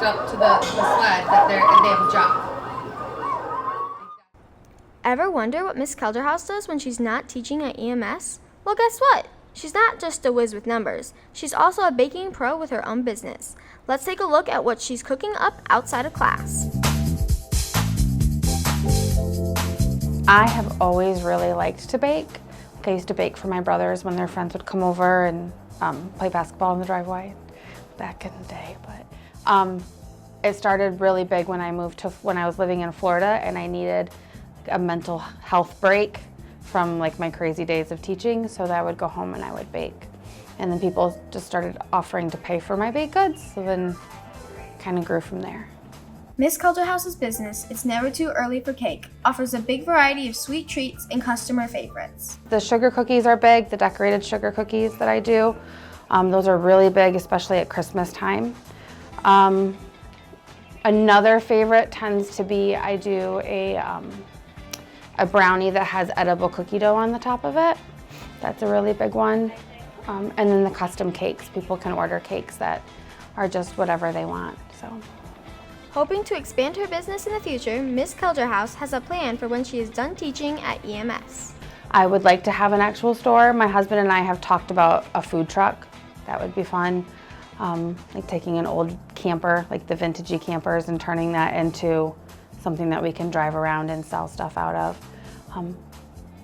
up to the sled that they have a job. Ever wonder what Miss Kelderhouse does when she's not teaching at EMS? Well, guess what? She's not just a whiz with numbers. She's also a baking pro with her own business. Let's take a look at what she's cooking up outside of class. I have always really liked to bake. I used to bake for my brothers when their friends would come over and play basketball in the driveway back in the day. But it started really big when I was living in Florida and I needed a mental health break from like my crazy days of teaching, so that I would go home and I would bake. And then people just started offering to pay for my baked goods, so then kind of grew from there. Miss Kelderhouse's business, It's Never Too Early for Cake, offers a big variety of sweet treats and customer favorites. The sugar cookies are big, the decorated sugar cookies that I do. Those are really big, especially at Christmas time. Another favorite tends to be, I do a brownie that has edible cookie dough on the top of it. That's a really big one. And then the custom cakes. People can order cakes that are just whatever they want. So. Hoping to expand her business in the future, Miss Kelderhouse has a plan for when she is done teaching at EMS. I would like to have an actual store. My husband and I have talked about a food truck. That would be fun. Like taking an old camper, like the vintagey campers, and turning that into something that we can drive around and sell stuff out of.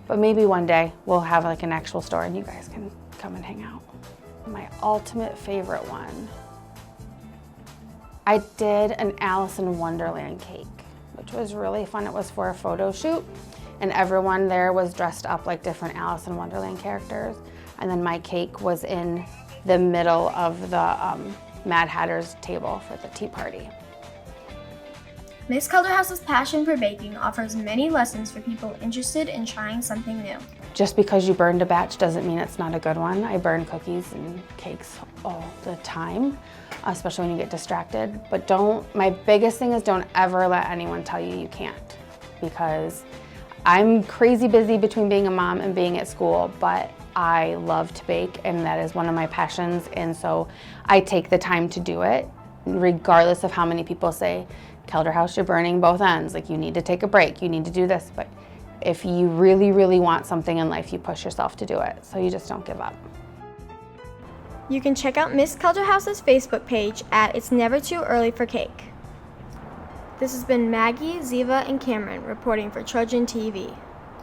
But maybe one day we'll have like an actual store and you guys can come and hang out. My ultimate favorite one. I did an Alice in Wonderland cake, which was really fun. It was for a photo shoot and everyone there was dressed up like different Alice in Wonderland characters. And then my cake was in the middle of the Mad Hatter's table for the tea party. Miss Kelderhouse's passion for baking offers many lessons for people interested in trying something new. Just because you burned a batch doesn't mean it's not a good one. I burn cookies and cakes all the time, especially when you get distracted. But my biggest thing is don't ever let anyone tell you you can't, because I'm crazy busy between being a mom and being at school, but I love to bake and that is one of my passions, and so I take the time to do it regardless of how many people say, Kelderhouse, you're burning both ends, like you need to take a break, you need to do this. But if you really, really want something in life, you push yourself to do it, so you just don't give up. You can check out Miss Kelderhouse's Facebook page at It's Never Too Early for Cake. This has been Maggie, Ziva, and Cameron reporting for Trojan TV.